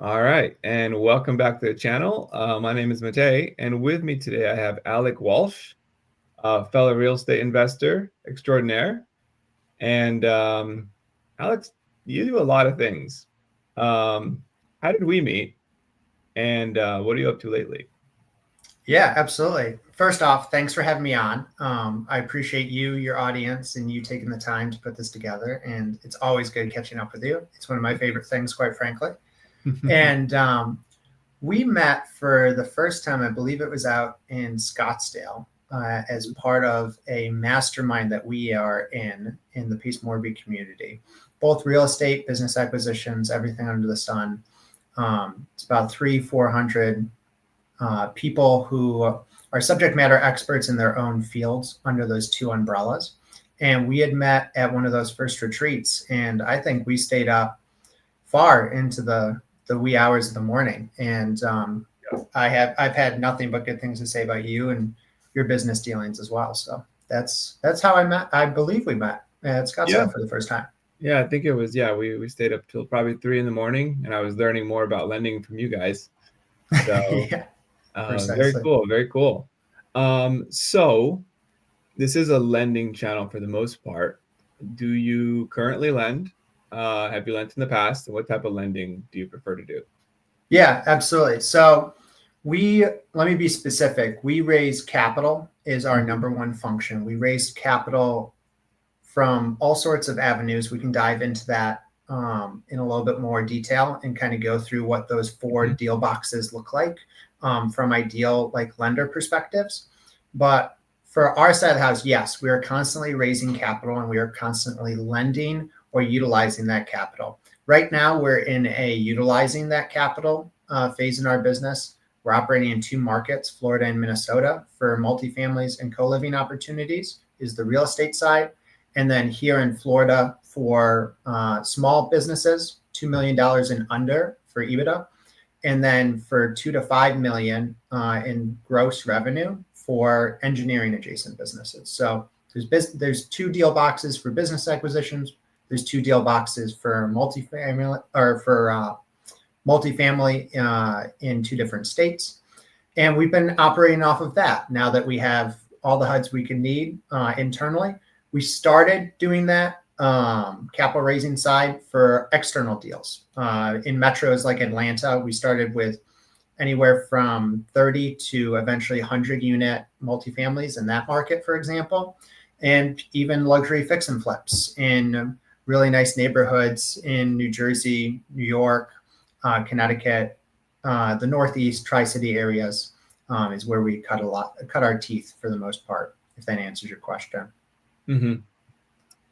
All right, and welcome back to the channel. My name is Matei, and with me today I have Alec Walsh, fellow real estate investor extraordinaire. And Alex, you do a lot of things. Um, how did we meet, and what are you up to lately? Yeah, absolutely. First off, thanks for having me on. I appreciate you, your audience, and you taking the time to put this together. And it's always good catching up with you. It's one of my favorite things, quite frankly. And we met for the first time, I believe it was out in Scottsdale, as part of a mastermind that we are in the Peace Morby community. Both real estate, business acquisitions, everything under the sun. It's about 400 people who are subject matter experts in their own fields under those two umbrellas. And we had met at one of those first retreats, and I think we stayed up far into the wee hours of the morning. And I've had nothing but good things to say about you and your business dealings as well. So that's how I met. I believe we met at Yeah, Scottsdale for the first time. yeah, I think it was. Yeah, we stayed up till probably 3 in the morning, and I was learning more about lending from you guys. So Yeah, very precisely. cool, very cool. So this is a lending channel for the most part. Do you currently lend? Have you lent in the past? And what type of lending do you prefer to do? Yeah, absolutely. So we let me be specific. We raise capital is our Mhm. number one function. We raise capital from all sorts of avenues. We can dive into that in a little bit more detail and kind of go through what those four Mhm. deal boxes look like from ideal like lender perspectives. But for our side of the house, yes, we are constantly raising capital and we are constantly lending or utilizing that capital. Right now, we're in a utilizing that capital phase in our business. We're operating in two markets, Florida and Minnesota, for multifamilies and co-living opportunities is the real estate side. And then here in Florida for small businesses, $2 million and under for EBITDA, and then for 2 to 5 million in gross revenue for engineering adjacent businesses. So there's two deal boxes for business acquisitions. There's two deal boxes for multifamily or for multifamily in two different states. And we've been operating off of that now that we have all the HUDs we can need internally. We started doing that capital raising side for external deals. In metros like Atlanta, we started with anywhere from 30 to eventually 100 unit multifamilies in that market, for example, and even luxury fix and flips in really nice neighborhoods in New Jersey, New York, Connecticut, the Northeast Tri-City areas is where we cut our teeth for the most part. If that answers your question. Mhm.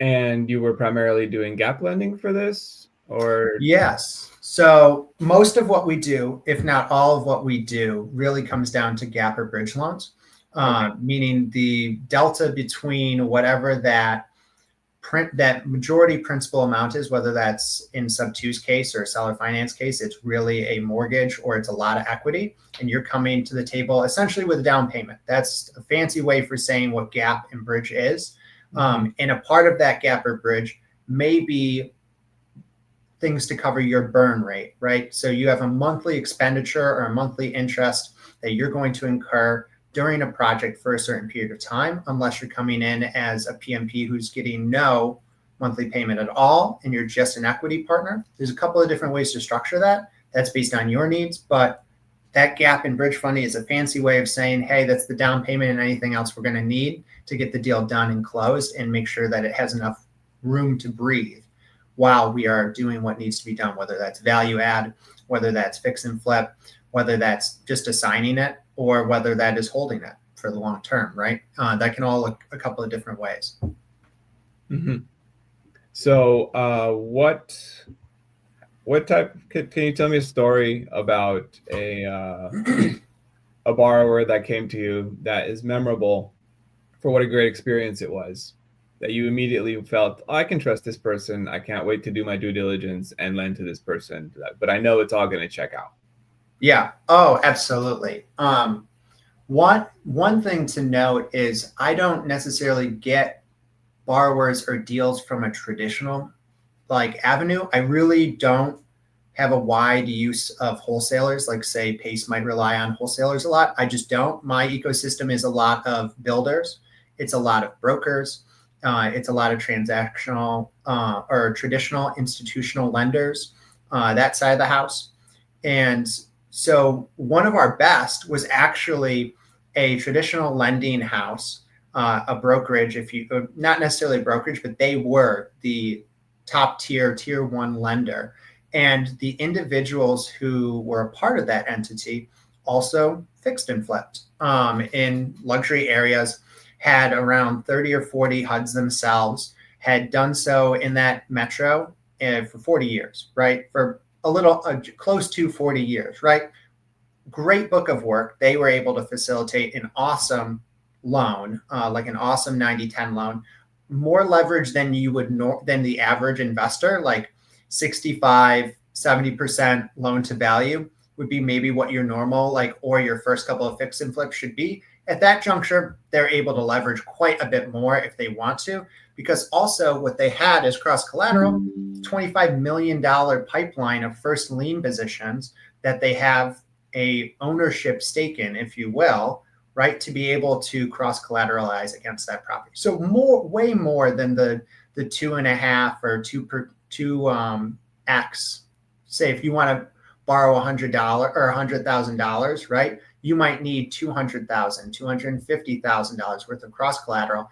And you were primarily doing gap lending for this, or? Yes. So most of what we do, if not all of what we do, really comes down to gap or bridge loans, Okay. meaning the delta between whatever that majority principal amount is, whether that's in sub two's case or seller finance case, it's really a mortgage or it's a lot of equity. And you're coming to the table essentially with a down payment. That's a fancy way for saying what gap and bridge is. Mhm. And a part of that gap or bridge may be things to cover your burn rate, right? So you have a monthly expenditure or a monthly interest that you're going to incur during a project for a certain period of time, unless you're coming in as a PMP who's getting no monthly payment at all and you're just an equity partner. There's a couple of different ways to structure that. That's based on your needs, but that gap and bridge funding is a fancy way of saying, hey, that's the down payment and anything else we're going to need to get the deal done and closed and make sure that it has enough room to breathe while we are doing what needs to be done, whether that's value add, whether that's fix and flip, whether that's just assigning it, or whether that is holding it for the long term, right? That can all look a couple of different ways. Mhm. So, what type? Can you tell me a story about a borrower that came to you that is memorable for what a great experience it was, that you immediately felt, oh, I can trust this person. I can't wait to do my due diligence and lend to this person, but I know it's all going to check out. Yeah. Oh, absolutely. One thing to note is I don't necessarily get borrowers or deals from a traditional like avenue. I really don't have a wide use of wholesalers, like say Pace might rely on wholesalers a lot. I just don't. My ecosystem is a lot of builders. It's a lot of brokers. It's a lot of transactional or traditional institutional lenders, that side of the house. And so one of our best was actually a traditional lending house, a brokerage, if you not necessarily a brokerage, but they were the top tier one lender. And the individuals who were a part of that entity also fixed and flipped in luxury areas, had around 30 or 40 HUDs themselves, had done so in that metro for 40 years, right? For a little close to 40 years, right? Great book of work. They were able to facilitate an awesome loan, like an awesome 90-10 loan, more leverage than you would than the average investor, like 65, 70% loan to value would be maybe what your normal, like, or your first couple of fix and flips should be. At that juncture, they're able to leverage quite a bit more if they want to, because also what they had is cross collateral, $25 million pipeline of first lien positions that they have a ownership stake in, if you will, right, to be able to cross collateralize against that property. So way more than the 2.5 or 2 X. Say if you want to borrow $100 or $100,000, right? You might need $200,000, $250,000 worth of cross collateral,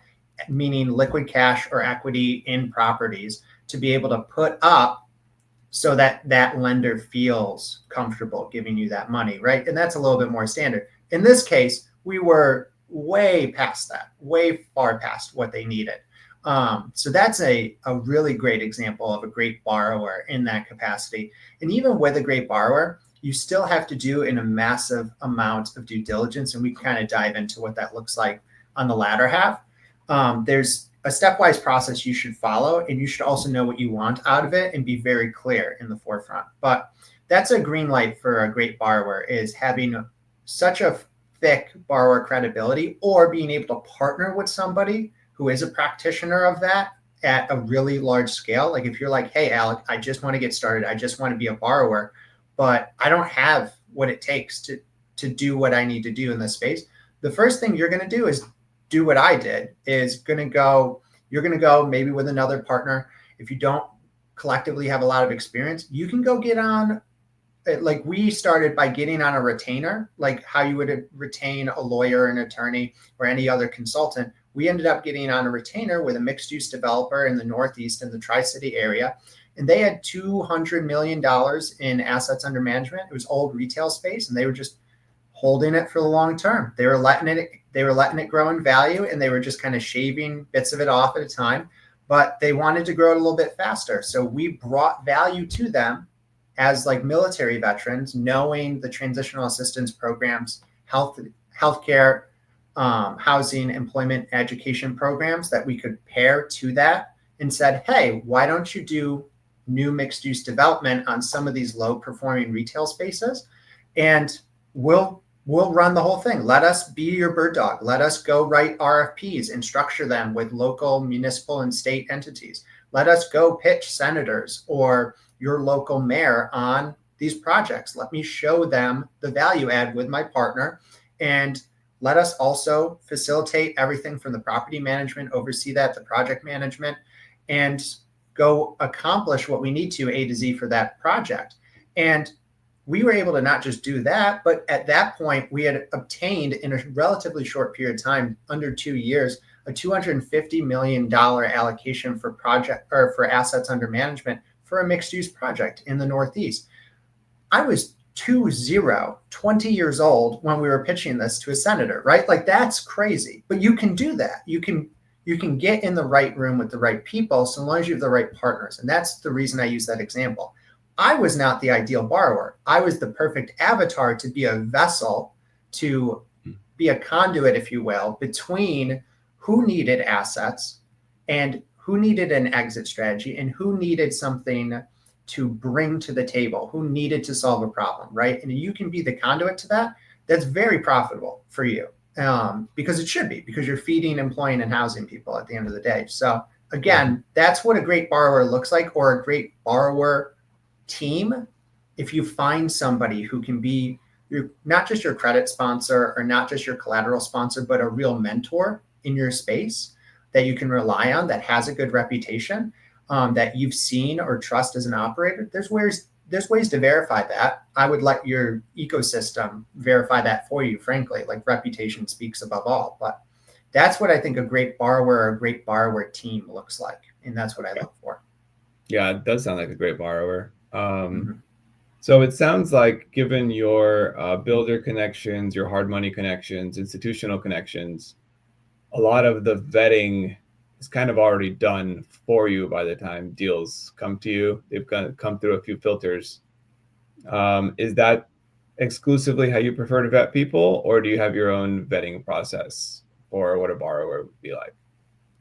meaning liquid cash or equity in properties, to be able to put up so that that lender feels comfortable giving you that money, right? And that's a little bit more standard. In this case, we were way past that, way far past what they needed. So that's a really great example of a great borrower in that capacity. And even with a great borrower, you still have to do in a massive amount of due diligence. And we kind of dive into what that looks like on the latter half. There's a stepwise process you should follow, and you should also know what you want out of it and be very clear in the forefront. But that's a green light for a great borrower, is having such a thick borrower credibility, or being able to partner with somebody who is a practitioner of that at a really large scale. Like if you're like, hey, Alec, I just want to get started. I just want to be a borrower, but I don't have what it takes to do what I need to do in this space. The first thing you're going to do is do what I did, you're going to go maybe with another partner. If you don't collectively have a lot of experience, you can go get on, like we started by getting on a retainer, like how you would retain a lawyer, an attorney, or any other consultant. We ended up getting on a retainer with a mixed use developer in the Northeast in the Tri-City area. And they had $200 million in assets under management. It was old retail space, and they were just holding it for the long term. They were letting it grow in value, and they were just kind of shaving bits of it off at a time, but they wanted to grow it a little bit faster. So we brought value to them as like military veterans, knowing the transitional assistance programs, healthcare, housing, employment, education programs that we could pair to that, and said, hey, why don't you do new mixed use development on some of these low performing retail spaces, and we'll run the whole thing. Let us be your bird dog. Let us go write RFPs and structure them with local, municipal, and state entities. Let us go pitch senators or your local mayor on these projects. Let me show them the value add with my partner, and let us also facilitate everything from the property management, oversee that, the project management, and go accomplish what we need to A to Z for that project. And we were able to not just do that, but at that point, we had obtained in a relatively short period of time, under 2 years, a $250 million allocation for project or for assets under management for a mixed use project in the Northeast. I was 20 years old when we were pitching this to a senator, right? Like that's crazy, but you can do that. You can get in the right room with the right people, so long as you have the right partners. And that's the reason I use that example. I was not the ideal borrower. I was the perfect avatar to be a vessel, to be a conduit, if you will, between who needed assets and who needed an exit strategy and who needed something to bring to the table, who needed to solve a problem, right? And you can be the conduit to that. That's very profitable for you, because it should be, because you're feeding, employing, and housing people at the end of the day. So again, that's what a great borrower looks like, or a great borrower team if you find somebody who can be not just your credit sponsor or not just your collateral sponsor, but a real mentor in your space that you can rely on, that has a good reputation, that you've seen or trust as an operator, there's ways to verify that. I would let your ecosystem verify that for you, frankly. Like, reputation speaks above all. But that's what I think a great borrower or a great borrower team looks like. And that's what I look for. Yeah, it does sound like a great borrower. Mm-hmm. So it sounds like, given your builder connections, your hard money connections, institutional connections, a lot of the vetting is kind of already done for you by the time deals come to you. They've come through a few filters. Is that exclusively how you prefer to vet people, or do you have your own vetting process for what a borrower would be like?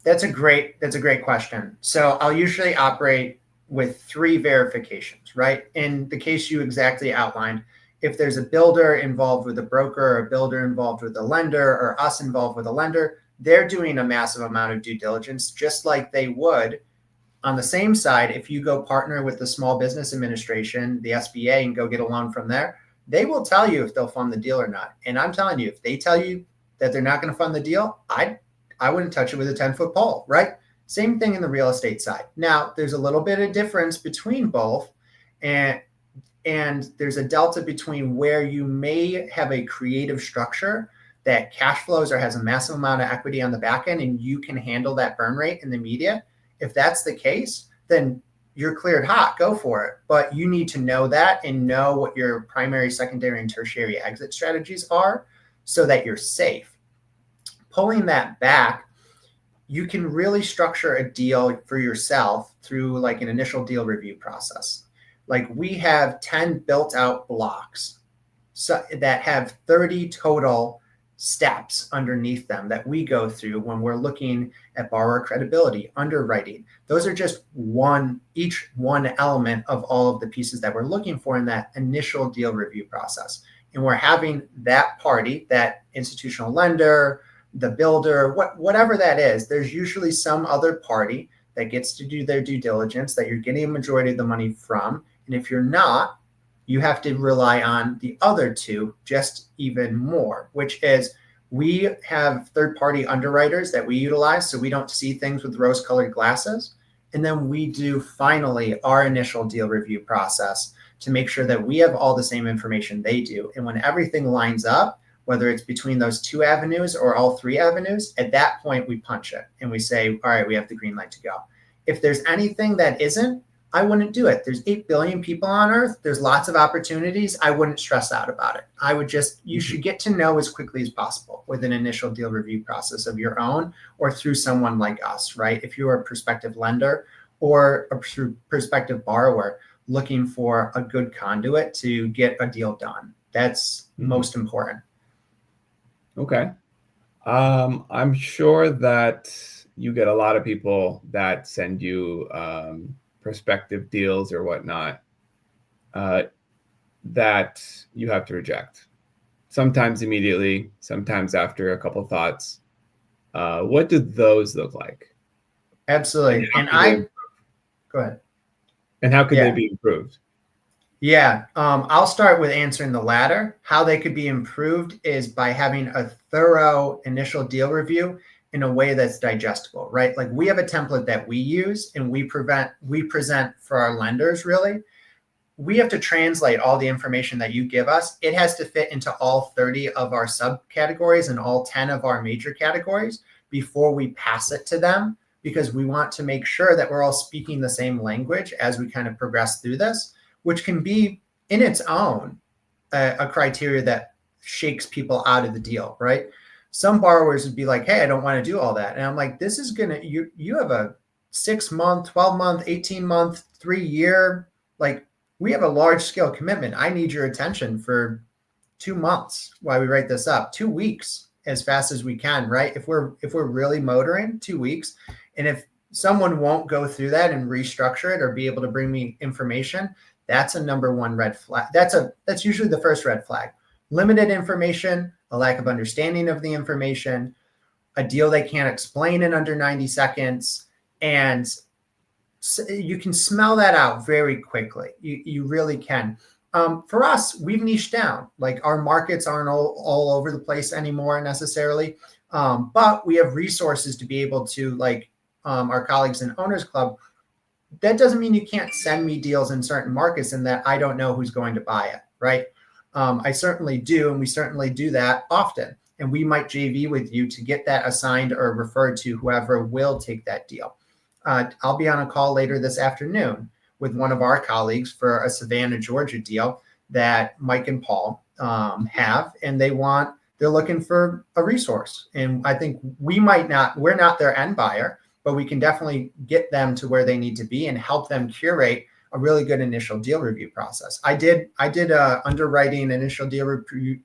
That's a great question. So I'll usually operate with 3 verifications, right? In the case you exactly outlined, if there's a builder involved with a broker, or a builder involved with a lender, or us involved with a lender, they're doing a massive amount of due diligence, just like they would on the same side. If you go partner with the Small Business Administration, the SBA, and go get a loan from there, they will tell you if they'll fund the deal or not. And I'm telling you, if they tell you that they're not going to fund the deal, I wouldn't touch it with a 10-foot pole, right? Same thing in the real estate side. Now, there's a little bit of difference between both, and there's a delta between where you may have a creative structure that cash flows or has a massive amount of equity on the back end, and you can handle that burn rate in the media. If that's the case, then you're cleared hot, go for it. But you need to know that and know what your primary, secondary, and tertiary exit strategies are so that you're safe. Pulling that back, you can really structure a deal for yourself through like an initial deal review process. Like, we have 10 built out blocks that have 30 total steps underneath them that we go through when we're looking at borrower credibility, underwriting. Those are just each one element of all of the pieces that we're looking for in that initial deal review process. And we're having that party, that institutional lender, the builder, whatever that is, there's usually some other party that gets to do their due diligence that you're getting a majority of the money from. And if you're not, you have to rely on the other 2 just even more, which is, we have third-party underwriters that we utilize so we don't see things with rose-colored glasses. And then we do, finally, our initial deal review process to make sure that we have all the same information they do. And when everything lines up, whether it's between those 2 avenues or all 3 avenues, at that point we punch it and we say, all right, we have the green light to go. If there's anything that isn't, I wouldn't do it. There's 8 billion people on earth. There's lots of opportunities. I wouldn't stress out about it. I would just, you should get to know as quickly as possible with an initial deal review process of your own, or through someone like us, right? If you're a prospective lender or a prospective borrower looking for a good conduit to get a deal done, that's most important. Okay. I'm sure that you get a lot of people that send you prospective deals or whatnot that you have to reject. Sometimes immediately, sometimes after a couple thoughts. What do those look like? Absolutely. Go ahead. And how could they be improved? Yeah, I'll start with answering the latter. How they could be improved is by having a thorough initial deal review in a way that's digestible, right? Like, we have a template that we use and we present for our lenders. Really, we have to translate all the information that you give us. It has to fit into all 30 of our subcategories and all 10 of our major categories before we pass it to them, because we want to make sure that we're all speaking the same language as we kind of progress through this, which can be in its own a criteria that shakes people out of the deal, right? Some borrowers would be like, hey, I don't want to do all that. And I'm like, this is going to, you have a 6-month, 12-month, 18-month, 3-year, like, we have a large scale commitment. I need your attention for 2 months while we write this up, 2 weeks as fast as we can, right? If we're really motoring, 2 weeks. And if someone won't go through that and restructure it or be able to bring me information, that's a number 1 red flag. That's usually the first red flag. Limited information, a lack of understanding of the information, a deal they can't explain in under 90 seconds. And you can smell that out very quickly. You really can. For us, we've niched down. Like our markets aren't all over the place anymore necessarily, but we have resources to be able to, like our colleagues in Owners Club. That doesn't mean you can't send me deals in certain markets and that I don't know who's going to buy it, right? I certainly do, and we certainly do that often. And we might JV with you to get that assigned or referred to whoever will take that deal. I'll be on a call later this afternoon with one of our colleagues for a Savannah, Georgia deal that Mike and Paul have, and they're looking for a resource. And I think we're not their end buyer, but we can definitely get them to where they need to be and help them curate a really good initial deal review process. I did a underwriting initial deal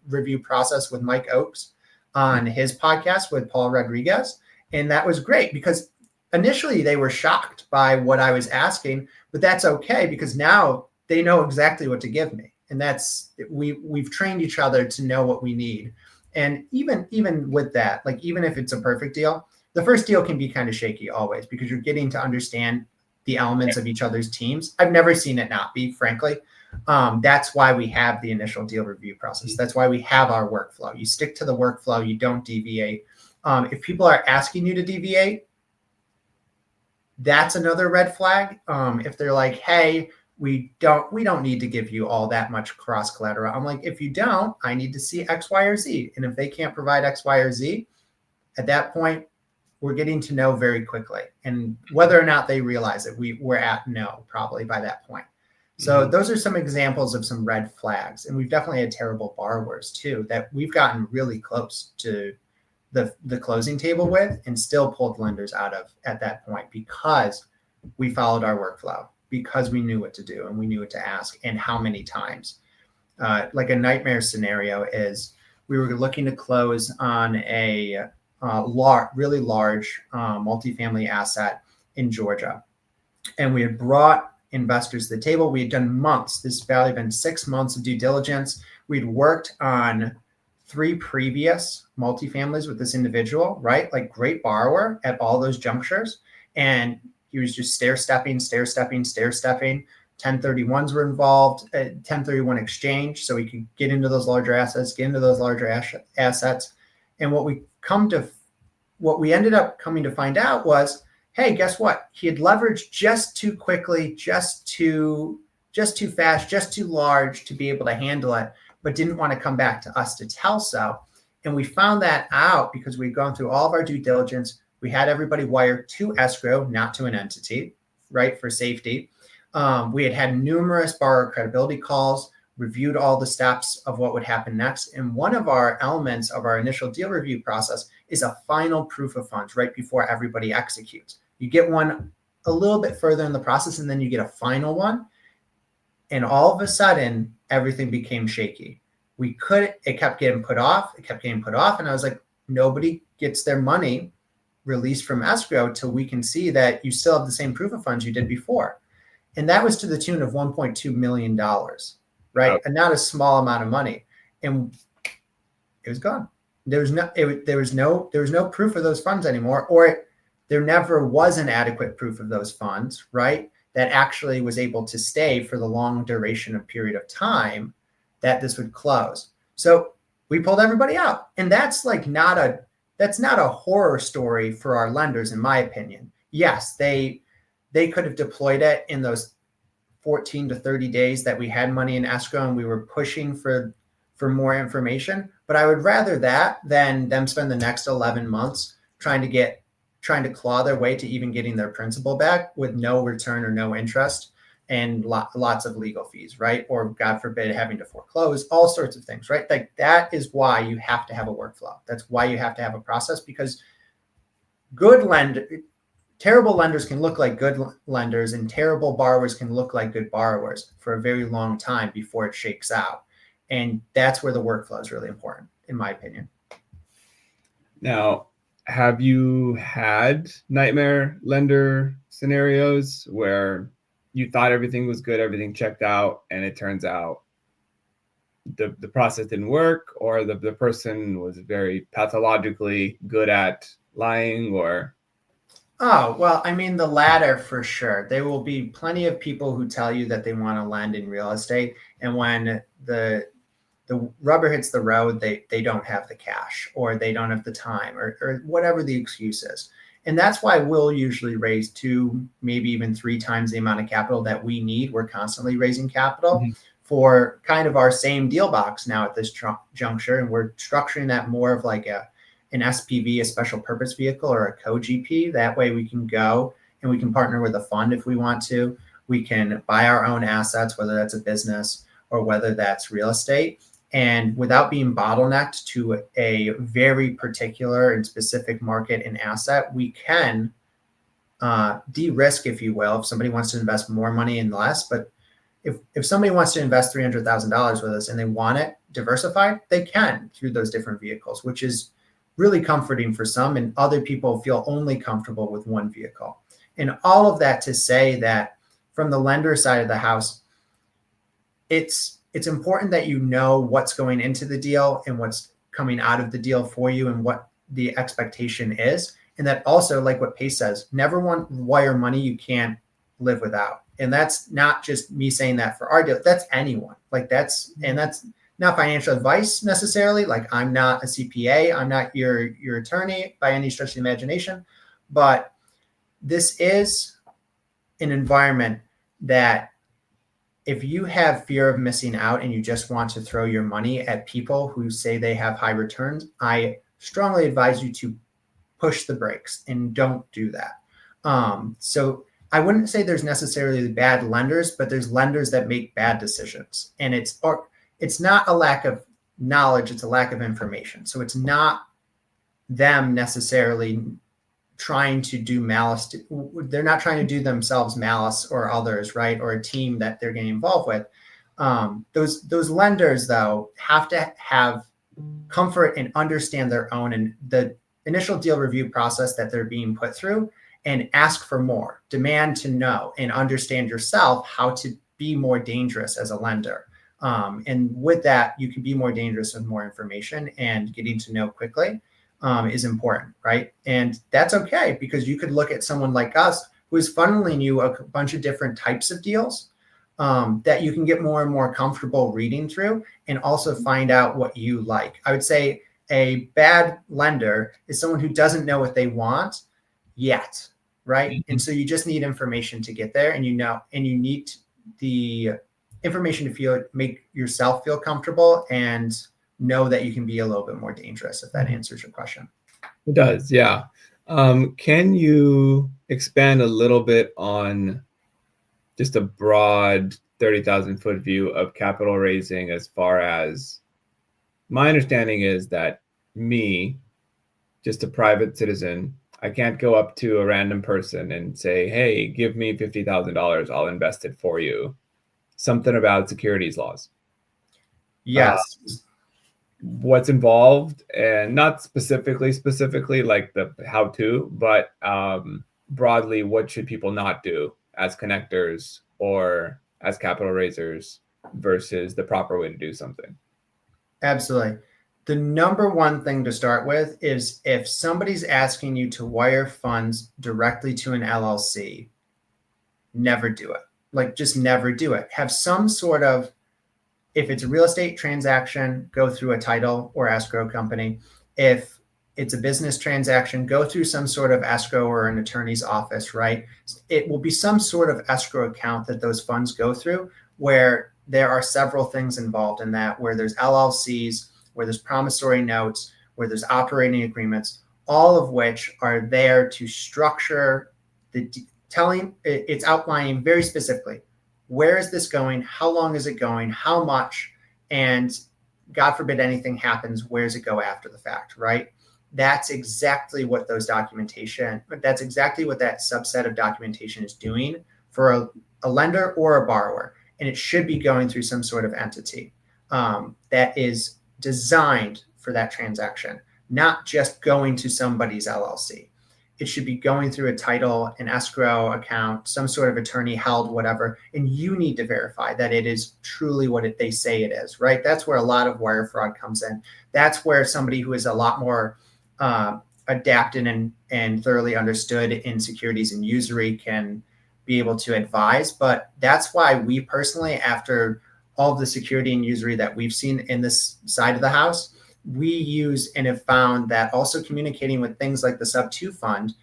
review process with Mike Oakes on his podcast with Paul Rodriguez. And that was great because initially they were shocked by what I was asking, but that's okay because now they know exactly what to give me. And we've trained each other to know what we need. And even with that, like even if it's a perfect deal, the first deal can be kind of shaky always because you're getting to understand the elements of each other's teams. I've never seen it not be, frankly. That's why we have the initial deal review process. That's why we have our workflow. You stick to the workflow, you don't deviate. If people are asking you to deviate, that's another red flag. If they're like, hey, we don't need to give you all that much cross collateral. I'm like, if you don't, I need to see X, Y, or Z. And if they can't provide X, Y, or Z, at that point, we're getting to know very quickly. And whether or not they realize it, we're at no probably by that point. So those are some examples of some red flags. And we've definitely had terrible borrowers too, that we've gotten really close to the closing table with and still pulled lenders out of at that point because we followed our workflow, because we knew what to do and we knew what to ask and how many times. Like a nightmare scenario is we were looking to close on a really large multifamily asset in Georgia. And we had brought investors to the table. We had done months. This has probably been 6 months of due diligence. We'd worked on 3 previous multifamilies with this individual, right? Like great borrower at all those junctures. And he was just stair-stepping. 1031s were involved, 1031 exchange. So we could get into those larger assets, And what we ended up coming to find out was, hey, guess what? He had leveraged just too quickly, just too fast, just too large to be able to handle it, but didn't want to come back to us to tell so. And we found that out because we'd gone through all of our due diligence. We had everybody wired to escrow, not to an entity, right, for safety. We had numerous borrower credibility calls, reviewed all the steps of what would happen next. And one of our elements of our initial deal review process is a final proof of funds right before everybody executes. You get one a little bit further in the process, and then you get a final one. And all of a sudden, everything became shaky. It kept getting put off. And I was like, nobody gets their money released from escrow till we can see that you still have the same proof of funds you did before. And that was to the tune of $1.2 million, right? Wow. And not a small amount of money. And it was gone. There was no proof of those funds anymore, or there never was an adequate proof of those funds, right? That actually was able to stay for the long duration of period of time that this would close. So we pulled everybody out. And that's not a horror story for our lenders, in my opinion. Yes, they could have deployed it in those 14 to 30 days that we had money in escrow and we were pushing for more information. But I would rather that than them spend the next 11 months trying to claw their way to even getting their principal back with no return or no interest and lots of legal fees, right? Or God forbid, having to foreclose, all sorts of things, right? Like that is why you have to have a workflow. That's why you have to have a process, because terrible lenders can look like good lenders and terrible borrowers can look like good borrowers for a very long time before it shakes out. And that's where the workflow is really important, in my opinion. Now, have you had nightmare lender scenarios where you thought everything was good, everything checked out, and it turns out the process didn't work, or the person was very pathologically good at lying, or? Oh, well, I mean, the latter for sure. There will be plenty of people who tell you that they want to lend in real estate. And when the rubber hits the road, they don't have the cash or they don't have the time or whatever the excuse is. And that's why we'll usually raise two, maybe even three times the amount of capital that we need. We're constantly raising capital Mhm. for kind of our same deal box now at this juncture. And we're structuring that more of like an SPV, a special purpose vehicle, or a co-GP. That way we can go and we can partner with a fund if we want to. We can buy our own assets, whether that's a business or whether that's real estate, and without being bottlenecked to a very particular and specific market and asset, we can de-risk, if you will, if somebody wants to invest more money and less. But if somebody wants to invest $300,000 with us and they want it diversified, they can through those different vehicles, which is really comforting for some, and other people feel only comfortable with one vehicle. And all of that to say that from the lender side of the house, it's important that you know what's going into the deal and what's coming out of the deal for you and what the expectation is. And that also, like what Pace says, never want wire money you can't live without. And that's not just me saying that for our deal. That's anyone. That's not financial advice necessarily. Like, I'm not a CPA. I'm not your attorney by any stretch of the imagination. But this is an environment that if you have fear of missing out and you just want to throw your money at people who say they have high returns, I strongly advise you to push the brakes and don't do that. So I wouldn't say there's necessarily bad lenders, but there's lenders that make bad decisions. And it's not a lack of knowledge, it's a lack of information. So it's not them necessarily trying to do malice. They're not trying to do themselves malice or others, right? Or a team that they're getting involved with. Those lenders, though, have to have comfort and understand their own and the initial deal review process that they're being put through, and ask for more, demand to know and understand yourself how to be more dangerous as a lender. And with that, you can be more dangerous with more information, and getting to know quickly is important, right? And that's okay, because you could look at someone like us who is funneling you a bunch of different types of deals that you can get more and more comfortable reading through, and also find out what you like. I would say a bad lender is someone who doesn't know what they want yet, right? And so you just need information to get there, and you need the information to make yourself feel comfortable and know that you can be a little bit more dangerous, if that answers your question. It does, yeah. Can you expand a little bit on just a broad 30,000 foot view of capital raising? As far as my understanding is that me, just a private citizen, I can't go up to a random person and say, hey, give me $50,000, I'll invest it for you. Something about securities laws. Yes. What's involved, and not specifically like the how to, but broadly, what should people not do as connectors or as capital raisers versus the proper way to do something? Absolutely. The number one thing to start with is, if somebody's asking you to wire funds directly to an LLC, never do it. Like, just never do it. Have some sort of, if it's a real estate transaction, go through a title or escrow company. If it's a business transaction, go through some sort of escrow or an attorney's office, right? It will be some sort of escrow account that those funds go through, where there are several things involved in that, where there's LLCs, where there's promissory notes, where there's operating agreements, all of which are there to structure it's outlining very specifically, where is this going? How long is it going? How much? And God forbid anything happens, where does it go after the fact, right? That's exactly what that's exactly what that subset of documentation is doing for a lender or a borrower. And it should be going through some sort of entity that is designed for that transaction, not just going to somebody's LLC. It should be going through a title, an escrow account, some sort of attorney held, whatever. And you need to verify that it is truly what they say it is, right? That's where a lot of wire fraud comes in. That's where somebody who is a lot more adapted and thoroughly understood in securities and usury can be able to advise. But that's why we personally, after all of the security and usury that we've seen in this side of the house, we use and have found that also communicating with things like the sub 2 fund,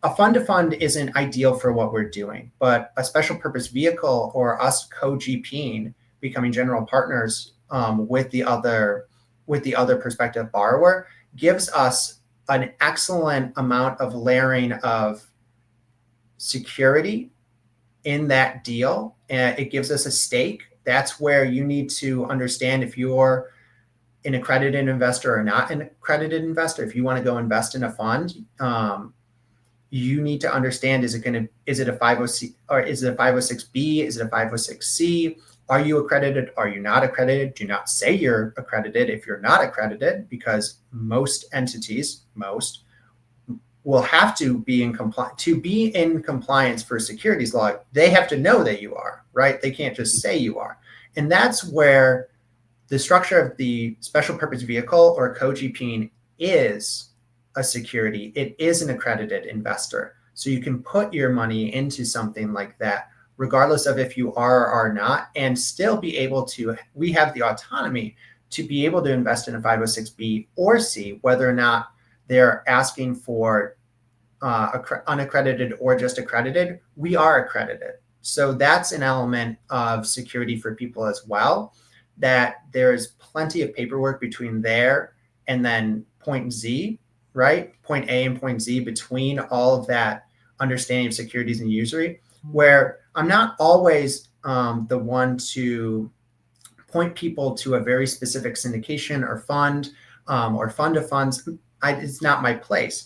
a fund to fund isn't ideal for what we're doing, but a special purpose vehicle or us co-GPing, becoming general partners with the other prospective borrower, gives us an excellent amount of layering of security in that deal. And it gives us a stake. That's where you need to understand if you're an accredited investor or not an accredited investor. If you want to go invest in a fund, you need to understand, is it a 50C or is it a 506B? Is it a 506C? Are you accredited? Are you not accredited? Do not say you're accredited if you're not accredited, because most entities, will have to be in compliance. To be in compliance for securities law, they have to know that you are, right? They can't just say you are. And that's where the structure of the special purpose vehicle or co-GPing is a security. It is an accredited investor. So you can put your money into something like that, regardless of if you are or are not, and still be able to, we have the autonomy to be able to invest in a 506B or C, whether or not they're asking for unaccredited or just accredited. We are accredited. So that's an element of security for people as well, that there's plenty of paperwork between there and then point Z, right? Point A and point Z, between all of that understanding of securities and usury, where I'm not always the one to point people to a very specific syndication or fund of funds. It's not my place.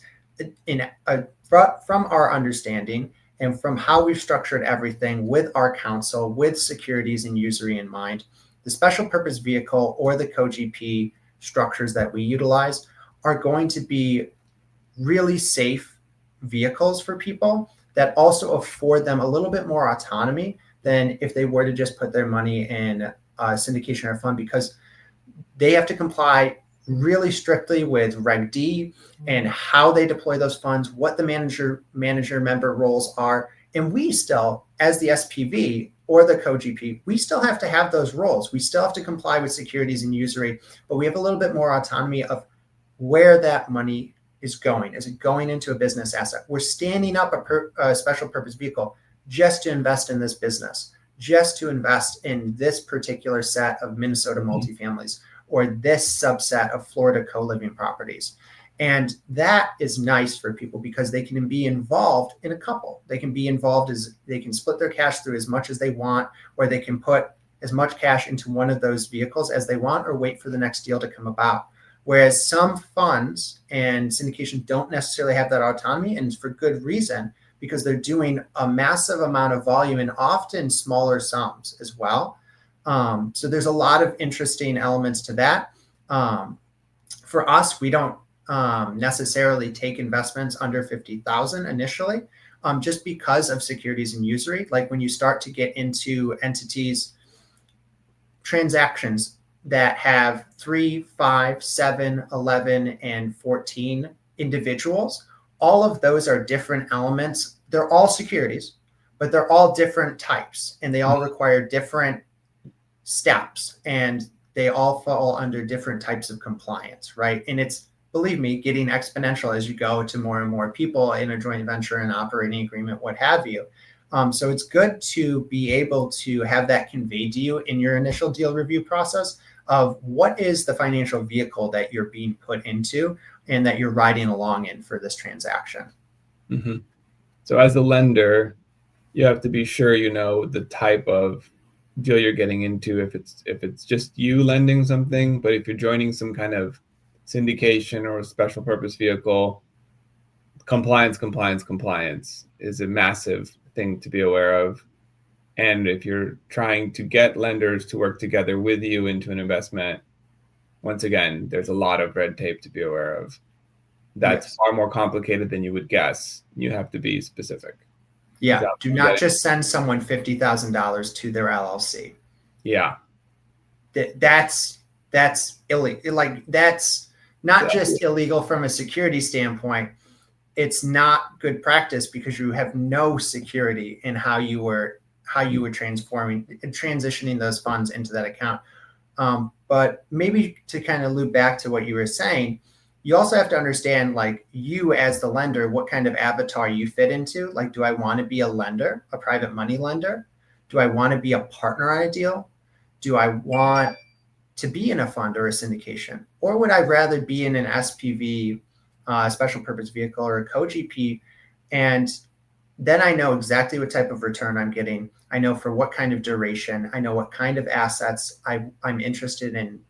From our understanding and from how we've structured everything with our counsel, with securities and usury in mind, the special purpose vehicle or the co-GP structures that we utilize are going to be really safe vehicles for people that also afford them a little bit more autonomy than if they were to just put their money in a syndication or fund, because they have to comply really strictly with Reg D and how they deploy those funds, what the manager member roles are. And we still, as the SPV or the co-GP, we still have to have those roles. We still have to comply with securities and usury, but we have a little bit more autonomy of where that money is going. Is it going into a business asset? We're standing up a special purpose vehicle just to invest in this business, just to invest in this particular set of Minnesota multifamilies or this subset of Florida co-living properties. And that is nice for people because they can be involved in a couple. They can be involved as they can split their cash through as much as they want, or they can put as much cash into one of those vehicles as they want, or wait for the next deal to come about. Whereas some funds and syndication don't necessarily have that autonomy, and for good reason, because they're doing a massive amount of volume and often smaller sums as well. So there's a lot of interesting elements to that. For us, we don't necessarily take investments under 50,000 initially, just because of securities and usury. Like when you start to get into entities, transactions that have 3, 5, 7, 11, and 14 individuals, all of those are different elements. They're all securities, but they're all different types, and they all require different steps, and they all fall under different types of compliance, right? And it's, believe me, getting exponential as you go to more and more people in a joint venture and operating agreement, what have you. So it's good to be able to have that conveyed to you in your initial deal review process of what is the financial vehicle that you're being put into and that you're riding along in for this transaction. Mm-hmm. So as a lender, you have to be sure you know the type of deal you're getting into, if it's just you lending something, but if you're joining some kind of syndication or a special purpose vehicle, compliance is a massive thing to be aware of. And if you're trying to get lenders to work together with you into an investment, once again, there's a lot of red tape to be aware of. That's Yes. far more complicated than you would guess. You have to be specific. Yeah. Do not just send someone $50,000 to their LLC. Yeah. That's illegal. Like that's not So, just illegal from a security standpoint. It's not good practice because you have no security in how you were transitioning those funds into that account. But maybe to kind of loop back to what you were saying, you also have to understand, like, you as the lender, what kind of avatar you fit into. Like, do I want to be a lender, a private money lender? Do I want to be a partner on a deal? Do I want to be in a fund or a syndication? Or would I rather be in an SPV, special purpose vehicle, or a co-GP? And then I know exactly what type of return I'm getting. I know for what kind of duration. I know what kind of assets I'm interested in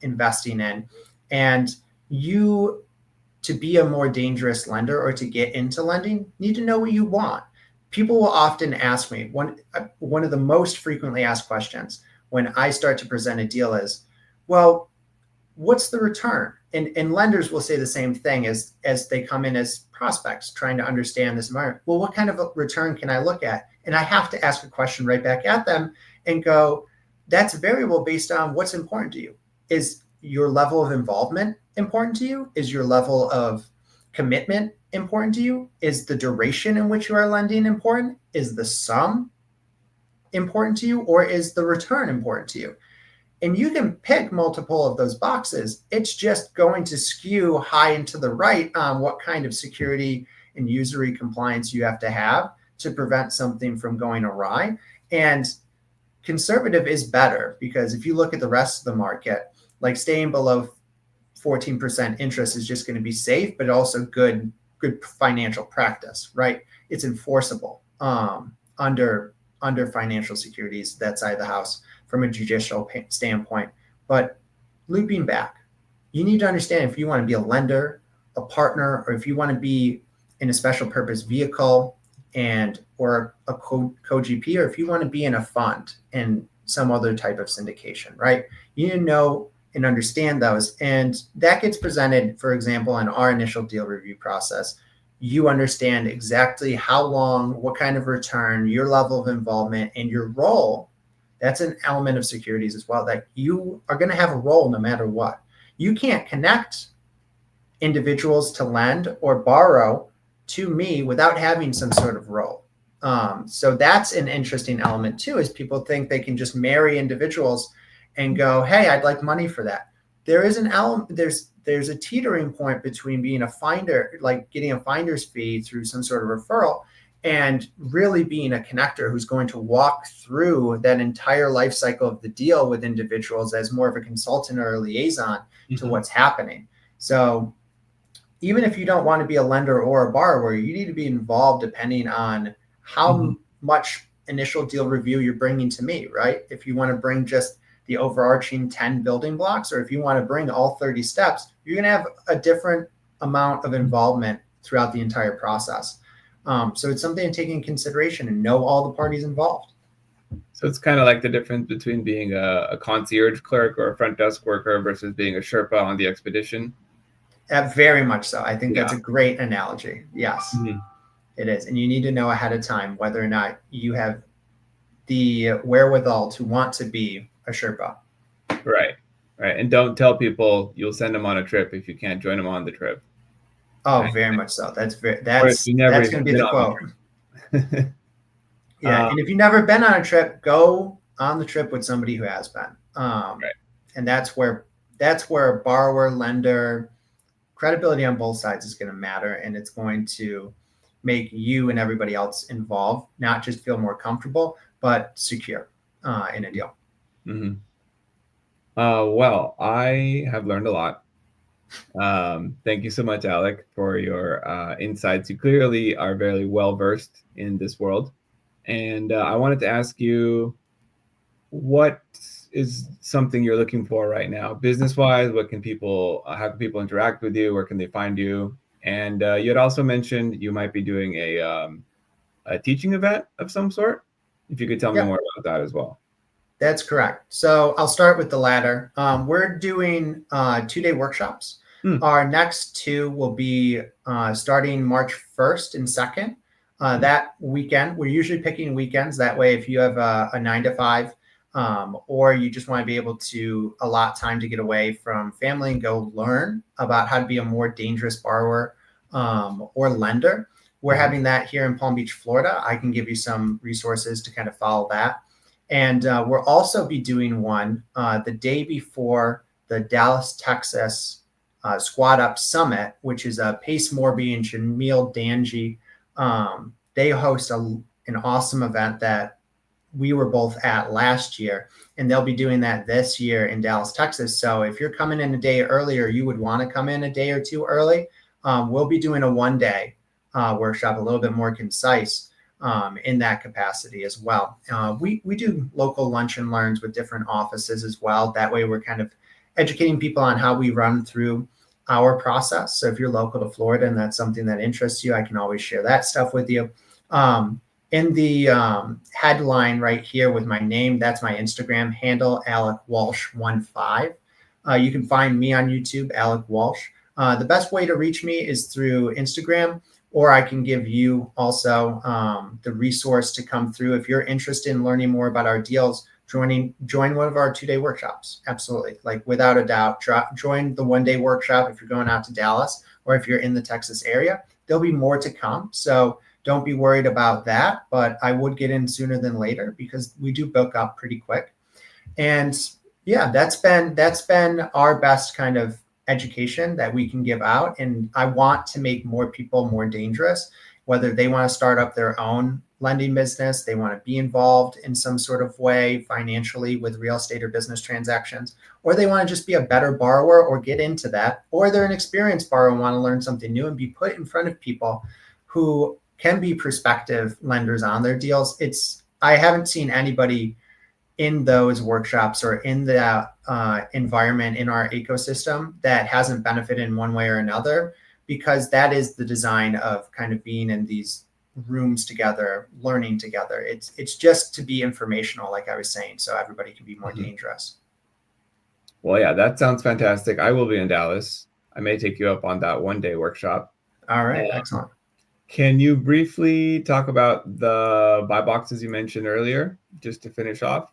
investing in. And you, to be a more dangerous lender or to get into lending, need to know what you want. People will often ask me, one of the most frequently asked questions when I start to present a deal is, well, what's the return? And lenders will say the same thing as they come in as prospects trying to understand this environment. Well, what kind of a return can I look at? And I have to ask a question right back at them and go, that's variable based on what's important to you. Is your level of involvement important to you? Is your level of commitment important to you? Is the duration in which you are lending important? Is the sum important to you? Or is the return important to you? And you can pick multiple of those boxes. It's just going to skew high and to the right on what kind of security and usury compliance you have to prevent something from going awry. And conservative is better, because if you look at the rest of the market, like, staying below 14% interest is just going to be safe, but also good financial practice, right? It's enforceable under financial securities, that side of the house, from a judicial standpoint. But looping back, you need to understand if you want to be a lender, a partner, or if you want to be in a special purpose vehicle or a co-GP, or if you want to be in a fund and some other type of syndication, right? You need to know and understand those. And that gets presented, for example, in our initial deal review process. You understand exactly how long, what kind of return, your level of involvement, and your role. That's an element of securities as well, that you are going to have a role no matter what. You can't connect individuals to lend or borrow to me without having some sort of role. So that's an interesting element too, is people think they can just marry individuals and go, hey, I'd like money for that. There is an element, there's a teetering point between being a finder, like getting a finder's fee through some sort of referral, and really being a connector who's going to walk through that entire life cycle of the deal with individuals as more of a consultant or a liaison to what's happening. So even if you don't want to be a lender or a borrower, you need to be involved depending on how much initial deal review you're bringing to me, right? If you want to bring just the overarching 10 building blocks, or if you want to bring all 30 steps, you're going to have a different amount of involvement throughout the entire process. So it's something to take into consideration and know all the parties involved. So it's kind of like the difference between being a concierge clerk or a front desk worker versus being a Sherpa on the expedition. Very much so. I think that's a great analogy. Yes, it is. And you need to know ahead of time whether or not you have the wherewithal to want to be a Sherpa. Right. And don't tell people you'll send them on a trip if you can't join them on the trip. Oh, very much so. That's going to be the quote. Yeah. And if you've never been on a trip, go on the trip with somebody who has been. And that's where borrower, lender, credibility on both sides is going to matter. And it's going to make you and everybody else involved not just feel more comfortable, but secure in a deal. Well, I have learned a lot. Thank you so much, Alec, for your insights. You clearly are very well versed in this world. And I wanted to ask you, what is something you're looking for right now, business-wise? How can people interact with you? Where can they find you? And you had also mentioned you might be doing a teaching event of some sort. If you could tell me more about that as well. That's correct. So I'll start with the latter. We're doing 2-day workshops. Our next 2 will be starting March 1st and 2nd. That weekend, we're usually picking weekends. That way, if you have a 9 to 5 or you just want to be able to allot time to get away from family and go learn about how to be a more dangerous borrower or lender. We're having that here in Palm Beach, Florida. I can give you some resources to kind of follow that. And we'll also be doing one the day before the Dallas, Texas Squad Up Summit, which is Pace Morby and Jamil Danji. They host an awesome event that we were both at last year, and they'll be doing that this year in Dallas, Texas. So if you're coming in a day earlier, you would want to come in a day or two early. We'll be doing a one-day workshop, a little bit more concise in that capacity as well. We do local lunch and learns with different offices as well. That way we're kind of educating people on how we run through our process. So if you're local to Florida and that's something that interests you, I can always share that stuff with you. In the headline right here with my name, that's my Instagram handle, Alec Walsh15. You can find me on YouTube, Alec Walsh. The best way to reach me is through Instagram, or I can give you also the resource to come through. If you're interested in learning more about our deals, join one of our 2-day workshops. Absolutely. Like without a doubt, join the 1-day workshop if you're going out to Dallas, or if you're in the Texas area. There'll be more to come. So don't be worried about that, but I would get in sooner than later because we do book up pretty quick. And yeah, that's been our best kind of education that we can give out. And I want to make more people more dangerous, whether they want to start up their own lending business, they want to be involved in some sort of way financially with real estate or business transactions, or they want to just be a better borrower or get into that, or they're an experienced borrower and want to learn something new and be put in front of people who can be prospective lenders on their deals. I haven't seen anybody in those workshops or in that environment in our ecosystem that hasn't benefited in one way or another, because that is the design of kind of being in these rooms together, learning together. It's just to be informational, like I was saying, so everybody can be more dangerous. Well, yeah, that sounds fantastic. I will be in Dallas. I may take you up on that 1-day workshop. All right, excellent. Can you briefly talk about the buy boxes you mentioned earlier, just to finish off?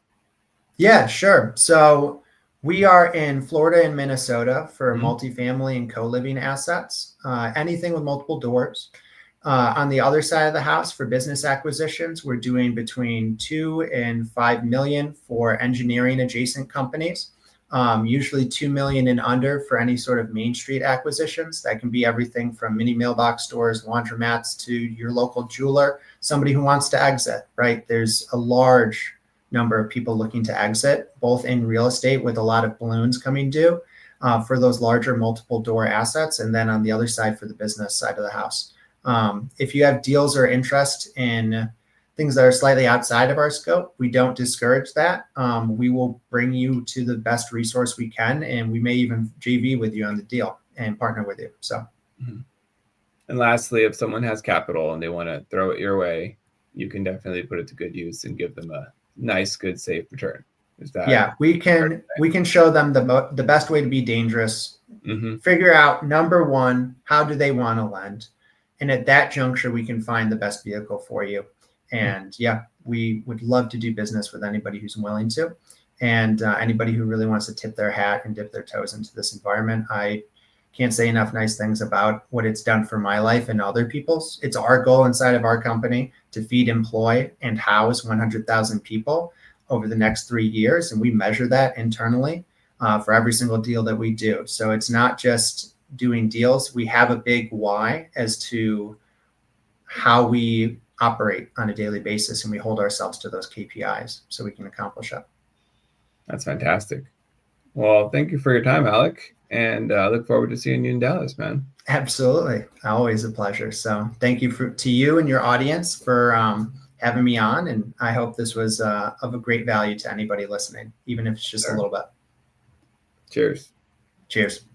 Yeah, sure. So we are in Florida and Minnesota for multifamily and co-living assets, anything with multiple doors. On the other side of the house for business acquisitions, we're doing between 2 and 5 million for engineering adjacent companies. Usually 2 million and under for any sort of Main Street acquisitions. That can be everything from mini mailbox stores, laundromats, to your local jeweler, somebody who wants to exit, right? There's a large number of people looking to exit, both in real estate with a lot of balloons coming due for those larger multiple door assets, and then on the other side for the business side of the house. If you have deals or interest in things that are slightly outside of our scope, we don't discourage that. We will bring you to the best resource we can, and we may even JV with you on the deal and partner with you. So, and lastly, if someone has capital and they want to throw it your way, you can definitely put it to good use and give them a nice, good, safe return. Is that? Yeah, we can show them the best way to be dangerous. Figure out, number one, how do they want to lend, and at that juncture, we can find the best vehicle for you. And yeah, we would love to do business with anybody who's willing to, and anybody who really wants to tip their hat and dip their toes into this environment. I can't say enough nice things about what it's done for my life and other people's. It's our goal inside of our company to feed, employ, and house 100,000 people over the next 3 years. And we measure that internally for every single deal that we do. So it's not just doing deals. We have a big why as to how we operate on a daily basis, and we hold ourselves to those KPIs so we can accomplish it. That's fantastic. Well, thank you for your time, Alec, and I look forward to seeing you in Dallas, man. Absolutely. Always a pleasure. So thank you to you and your audience for having me on, and I hope this was of a great value to anybody listening, even if it's just a little bit. Cheers. Cheers.